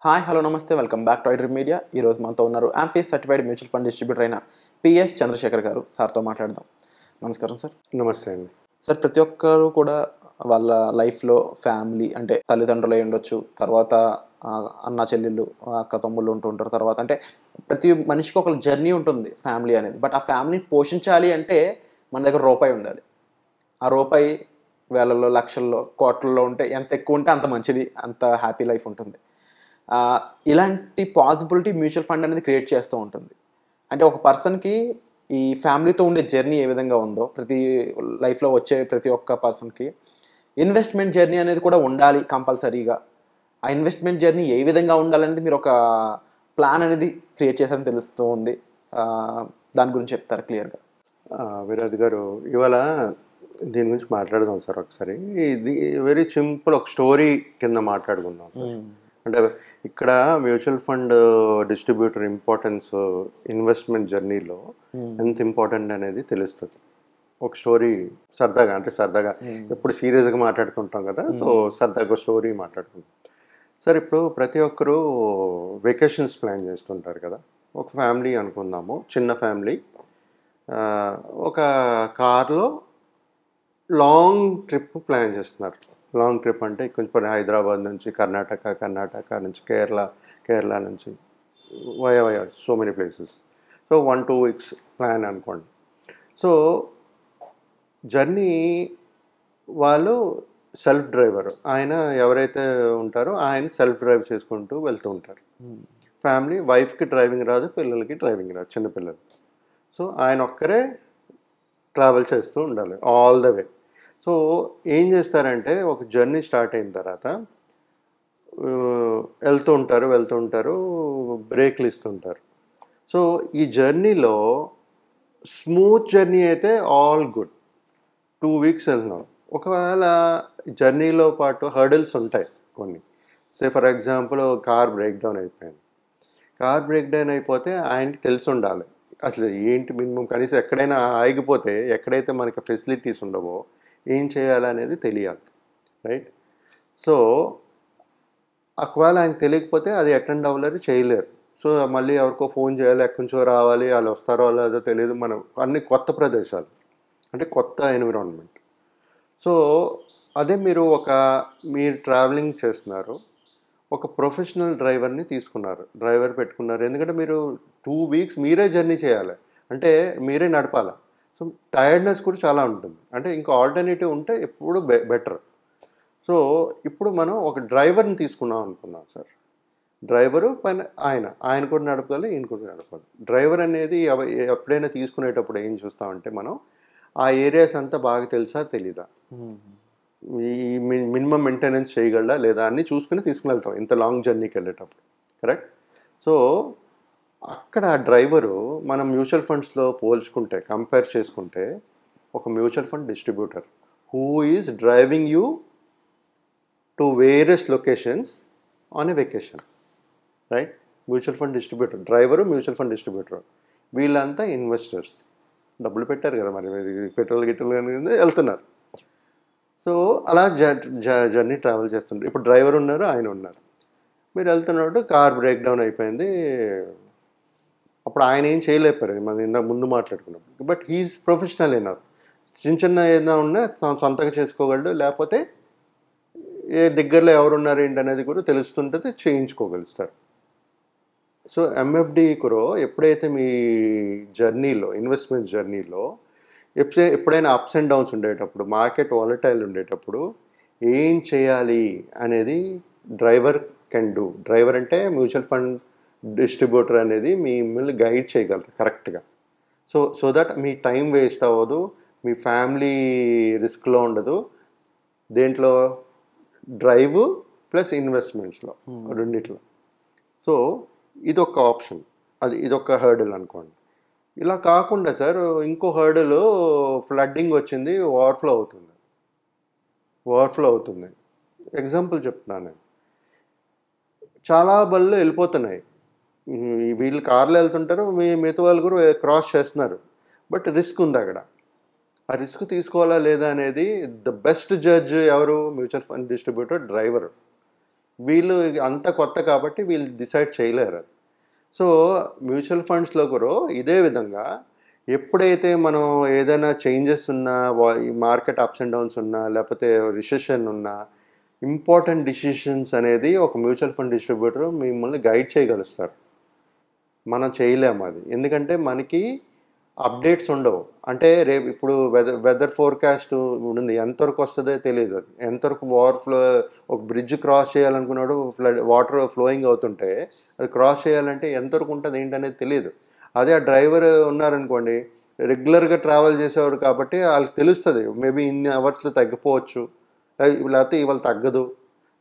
Hi hello నమస్తే welcome back to iDream media. ఈరోజు మనతో ఉన్నారు ఆంఫీస్ సర్టిఫైడ్ మ్యూచువల్ ఫండ్ డిస్ట్రిబ్యూటర్ అయిన పిఎస్ చంద్రశేఖర్ గారు. సార్తో మాట్లాడదాం. నమస్కారం సార్. నమస్తే అండి. సార్, ప్రతి ఒక్కరు కూడా వాళ్ళ లైఫ్లో ఫ్యామిలీ అంటే తల్లిదండ్రులు అయి ఉండొచ్చు, తర్వాత అన్న చెల్లెళ్ళు, అక్క తమ్ముళ్ళు ఉంటూ ఉంటారు. తర్వాత అంటే ప్రతి మనిషికి ఒక జర్నీ ఉంటుంది ఫ్యామిలీ అనేది. బట్ ఆ ఫ్యామిలీని పోషించాలి అంటే మన దగ్గర రూపాయి ఉండాలి. ఆ రూపాయి వేలల్లో, లక్షల్లో, కోట్లలో ఉంటే ఎంత ఎక్కువ ఉంటే అంత మంచిది, అంత హ్యాపీ లైఫ్ ఉంటుంది. ఇలాంటి పాసిబిలిటీ మ్యూచువల్ ఫండ్ అనేది క్రియేట్ చేస్తూ ఉంటుంది. అంటే ఒక పర్సన్కి ఈ ఫ్యామిలీతో ఉండే జర్నీ ఏ విధంగా ఉందో, ప్రతి లైఫ్లో వచ్చే ప్రతి ఒక్క పర్సన్కి ఇన్వెస్ట్మెంట్ జర్నీ అనేది కూడా ఉండాలి కంపల్సరీగా. ఆ ఇన్వెస్ట్మెంట్ జర్నీ ఏ విధంగా ఉండాలనేది మీరు ఒక ప్లాన్ అనేది క్రియేట్ చేశారని తెలుస్తూ ఉంది. దాని గురించి చెప్తారు క్లియర్గా? విరాజ్ గారు, ఇవాళ దీని గురించి మాట్లాడదాం సార్. ఒకసారి ఇది వెరీ సింపుల్, ఒక స్టోరీ కింద మాట్లాడుకుందాం. అంటే ఇక్కడ mutual fund distributor importance investment జర్నీలో ఎంత ఇంపార్టెంట్ అనేది తెలుస్తుంది. ఒక స్టోరీ సరదాగా ఎప్పుడు సీరియస్గా మాట్లాడుతుంటాం కదా, సో సరదాగా స్టోరీ మాట్లాడుకుంటాం సార్. ఇప్పుడు ప్రతి ఒక్కరూ వెకేషన్స్ ప్లాన్ చేస్తుంటారు కదా. ఒక ఫ్యామిలీ అనుకుందాము, చిన్న ఫ్యామిలీ, ఒక కార్లో లాంగ్ ట్రిప్ ప్లాన్ చేస్తున్నారు. లాంగ్ ట్రిప్ అంటే కొంచెం హైదరాబాద్ నుంచి కర్ణాటక నుంచి కేరళ నుంచి via so many places. So 1-2 weeks plan అనుకోండి. సో జర్నీ వాళ్ళు సెల్ఫ్ డ్రైవర్, ఆయన ఎవరైతే ఉంటారో ఆయన సెల్ఫ్ డ్రైవ్ చేసుకుంటూ వెళ్తూ ఉంటారు. ఫ్యామిలీ, వైఫ్కి డ్రైవింగ్ రాదు, పిల్లలకి డ్రైవింగ్ రాదు, చిన్నపిల్లలు. సో ఆయన ఒక్కరే ట్రావెల్ చేస్తూ ఉండాలి ఆల్ ద వే. సో ఏం చేస్తారంటే, ఒక జర్నీ స్టార్ట్ అయిన తర్వాత వెళ్తూ ఉంటారు, బ్రేక్లు ఇస్తుంటారు. సో ఈ జర్నీలో స్మూత్ జర్నీ అయితే ఆల్ గుడ్, 2 weeks వెళ్తున్నాం. ఒకవేళ జర్నీలో పాటు హర్డిల్స్ ఉంటాయి కొన్ని. For example car break down అయిపోతే ఆయనకి తెలిసి ఉండాలి అసలు ఏంటి మినిమం, కనీసం ఎక్కడైనా ఆగిపోతే, ఎక్కడైతే మనకి ఫెసిలిటీస్ ఉండవో ఏం చేయాలనేది తెలియాలి, రైట్? సో ఒకవేళ ఆయన తెలియకపోతే అది అటెండ్ అవ్వలేరు, చేయలేరు. సో మళ్ళీ ఎవరికో ఫోన్ చేయాలి, ఎక్కడి నుంచో రావాలి, వాళ్ళు వస్తారో లేదో తెలియదు. మనం అన్ని కొత్త ప్రదేశాలు అంటే కొత్త ఎన్విరాన్మెంట్. సో అదే మీరు ట్రావెలింగ్ చేస్తున్నారు, ఒక ప్రొఫెషనల్ డ్రైవర్ని పెట్టుకున్నారు. ఎందుకంటే మీరు 2 weeks మీరే జర్నీ చేయాలి, అంటే మీరే నడపాలి. సో టైర్డ్నెస్ కూడా చాలా ఉంటుంది. అంటే ఇంకా ఆల్టర్నేటివ్ ఉంటే ఎప్పుడు బెటర్. సో ఇప్పుడు మనం ఒక డ్రైవర్ని తీసుకున్నాం అనుకున్నాం సార్. డ్రైవరు పైన ఆయన కూడా నడపాలి, ఈయన కూడా నడపాలి. డ్రైవర్ అనేది ఎప్పుడైనా తీసుకునేటప్పుడు ఏం చూస్తామంటే, మనం ఆ ఏరియాస్ అంతా బాగా తెలుసా తెలీదా, ఈ మినిమం మెయింటెనెన్స్ చేయగలరా లేదా అన్నీ చూసుకుని తీసుకుని వెళ్తాం ఇంత లాంగ్ జర్నీకి వెళ్ళేటప్పుడు, కరెక్ట్? సో అక్కడ డ్రైవరు మనం మ్యూచువల్ ఫండ్స్లో కంపేర్ చేసుకుంటే, ఒక mutual fund distributor who is driving you to various locations on a vacation, right? Mutual fund distributor mutual fund distributor వీళ్ళంతా ఇన్వెస్టర్స్, డబ్బులు పెట్టారు కదా, మరి పెట్రోల్ వెళ్తున్నారు. సో అలా జర్నీ ట్రావెల్ చేస్తుంటారు. ఇప్పుడు డ్రైవర్ ఉన్నారు, ఆయన ఉన్నారు. మీరు వెళ్తున్నట్టు కార్ బ్రేక్ డౌన్ అయిపోయింది. అప్పుడు ఆయన ఏం చేయలేపారు, మనం ఇందాక ముందు మాట్లాడుకున్నప్పుడు. బట్ హీఈస్ ప్రొఫెషనల్ ఎనఫ్, చిన్న ఏదైనా ఉన్నా సొంతంగా చేసుకోగలడు, లేకపోతే ఏ దగ్గరలో ఎవరున్నారు ఏంటి అనేది కూడా తెలుస్తుంటుంది, చేయించుకోగలుగుతారు. సో ఎంఎఫ్డి కూడా ఎప్పుడైతే మీ జర్నీలో, ఇన్వెస్ట్మెంట్ జర్నీలో ఎప్పుడైనా అప్స్ అండ్ డౌన్స్ ఉండేటప్పుడు, మార్కెట్ వాలటైల్ ఉండేటప్పుడు ఏం చేయాలి అనేది డ్రైవర్ కెన్ డూ. డ్రైవర్ అంటే మ్యూచువల్ ఫండ్ డిస్ట్రిబ్యూటర్ అనేది మిమ్మల్ని గైడ్ చేయగలరు కరెక్ట్గా. So that me time waste అవ్వదు, మీ ఫ్యామిలీ రిస్క్లో ఉండదు. దేంట్లో? డ్రైవ్ ప్లస్ ఇన్వెస్ట్మెంట్స్లో, రెండిట్లో. సో ఇదొక ఆప్షన్, ఇదొక హర్డిల్ అనుకోండి. ఇలా కాకుండా సార్ ఇంకో హర్డిల్, ఫ్లడ్డింగ్ వచ్చింది, ఓవర్ఫ్లో అవుతుంది. ఎగ్జాంపుల్ చెప్తున్నాను నేను. చాలా బళ్ళు వెళ్ళిపోతున్నాయి, వీళ్ళు కార్లో వెళ్తుంటారు, మిగతా వాళ్ళు కూడా క్రాస్ చేస్తున్నారు. బట్ రిస్క్ ఉంది అక్కడ. ఆ రిస్క్ తీసుకోవాలా లేదా అనేది ద బెస్ట్ జడ్జ్ ఎవరు? Mutual fund distributor, driver. వీళ్ళు అంత కొత్త కాబట్టి వీళ్ళు డిసైడ్ చేయలేరు. సో మ్యూచువల్ ఫండ్స్లో కూడా ఇదే విధంగా ఎప్పుడైతే మనం ఏదైనా చేంజెస్ ఉన్నా, ఈ మార్కెట్ అప్స్ అండ్ డౌన్స్ ఉన్నా, లేకపోతే రిసెషన్ ఉన్నా, ఇంపార్టెంట్ డిసిషన్స్ అనేది ఒక మ్యూచువల్ ఫండ్ డిస్ట్రిబ్యూటర్ మిమ్మల్ని గైడ్ చేయగలుగుతారు. మనం చేయలేము అది, ఎందుకంటే మనకి అప్డేట్స్ ఉండవు. అంటే రేపు ఇప్పుడు వెదర్ ఫోర్కాస్ట్ ఉంది, ఎంతవరకు వస్తుందో తెలియదు. అది ఎంతవరకు ఫ్లో, ఒక బ్రిడ్జ్ క్రాస్ చేయాలనుకున్నాడు, వాటర్ ఫ్లోయింగ్ అవుతుంటే అది క్రాస్ చేయాలంటే ఎంతవరకు ఉంటుంది ఏంటనేది తెలియదు. అదే ఆ డ్రైవర్ ఉన్నారనుకోండి, రెగ్యులర్గా ట్రావెల్ చేసేవాడు కాబట్టి వాళ్ళకి తెలుస్తుంది, మేబీ ఇన్ని అవర్స్లో తగ్గిపోవచ్చు, లేకపోతే ఇవాళ తగ్గదు.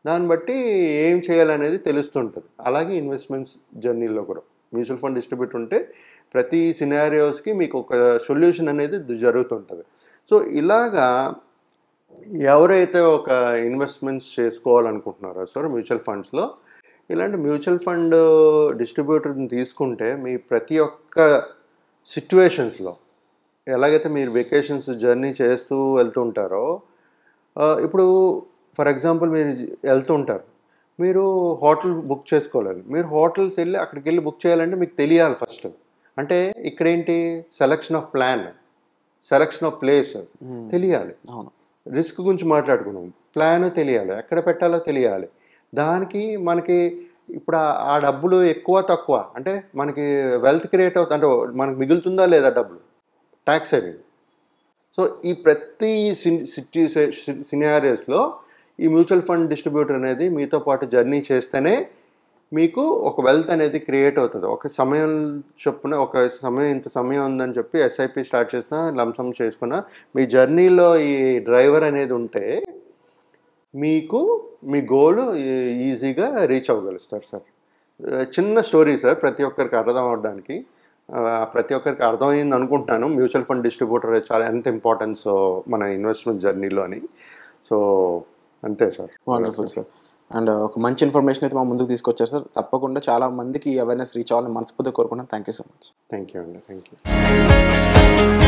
దాన్ని బట్టి ఏం చేయాలనేది తెలుస్తుంటుంది. అలాగే ఇన్వెస్ట్మెంట్స్ జర్నీలో కూడా మ్యూచువల్ ఫండ్ డిస్ట్రిబ్యూటర్ ఉంటే ప్రతి సినారియోస్కి మీకు ఒక సొల్యూషన్ అనేది జరుగుతుంటుంది. సో ఇలాగా ఎవరైతే ఒక ఇన్వెస్ట్మెంట్స్ చేసుకోవాలనుకుంటున్నారో సార్ మ్యూచువల్ ఫండ్స్లో, ఇలాంటి మ్యూచువల్ ఫండ్ డిస్ట్రిబ్యూటర్ని తీసుకుంటే మీ ప్రతి ఒక్క సిట్యువేషన్స్లో, ఎలాగైతే మీరు వెకేషన్స్ జర్నీ చేస్తూ వెళ్తుంటారో, ఇప్పుడు ఫర్ ఎగ్జాంపుల్ మీరు వెళ్తూ ఉంటారు, మీరు హోటల్ బుక్ చేసుకోలేదు, మీరు హోటల్స్ వెళ్ళి అక్కడికి వెళ్ళి బుక్ చేయాలంటే మీకు తెలియాలి ఫస్ట్. అంటే ఇక్కడేంటి, selection of plan, selection of place తెలియాలి, రిస్క్ గురించి మాట్లాడుకున్నాం, ప్లాన్ తెలియాలి, ఎక్కడ పెట్టాలో తెలియాలి. దానికి మనకి ఇప్పుడు ఆ డబ్బులు ఎక్కువ తక్కువ అంటే మనకి వెల్త్ క్రియేట్ అవుతుంది, అంటే మనకు మిగులుతుందా లేదా డబ్బులు, ట్యాక్స్ సేవింగ్. సో ఈ ప్రతి సినారియోస్లో ఈ మ్యూచువల్ ఫండ్ డిస్ట్రిబ్యూటర్ అనేది మీతో పాటు జర్నీ చేస్తేనే మీకు ఒక వెల్త్ అనేది క్రియేట్ అవుతుంది. ఒక సమయం చొప్పున, ఒక సమయం ఇంత సమయం ఉందని చెప్పి ఎస్ఐపి స్టార్ట్ చేసినా, లంసమ్ చేసుకున్నా, మీ జర్నీలో ఈ డ్రైవర్ అనేది ఉంటే మీకు మీ గోల్ ఈజీగా రీచ్ అవ్వగలుగుతారు సార్. చిన్న స్టోరీ సార్, ప్రతి ఒక్కరికి అర్థం అవ్వడానికి, ప్రతి ఒక్కరికి అర్థమైంది అనుకుంటున్నాను మ్యూచువల్ ఫండ్ డిస్ట్రిబ్యూటర్ చాలా ఎంత ఇంపార్టెన్స్ మన ఇన్వెస్ట్మెంట్ జర్నీలో అని. సో అంతే సార్. Wonderful sir. అండ్ ఒక మంచి ఇన్ఫర్మేషన్ అయితే మా ముందుకు తీసుకొచ్చారు సార్. తప్పకుండా చాలా మందికి అవేర్నెస్ రీచ్ అవ్వాలని మనస్ఫూర్తిగా కోరుకుంటున్నాను. Thank you so much. Thank you అండి. Thank you.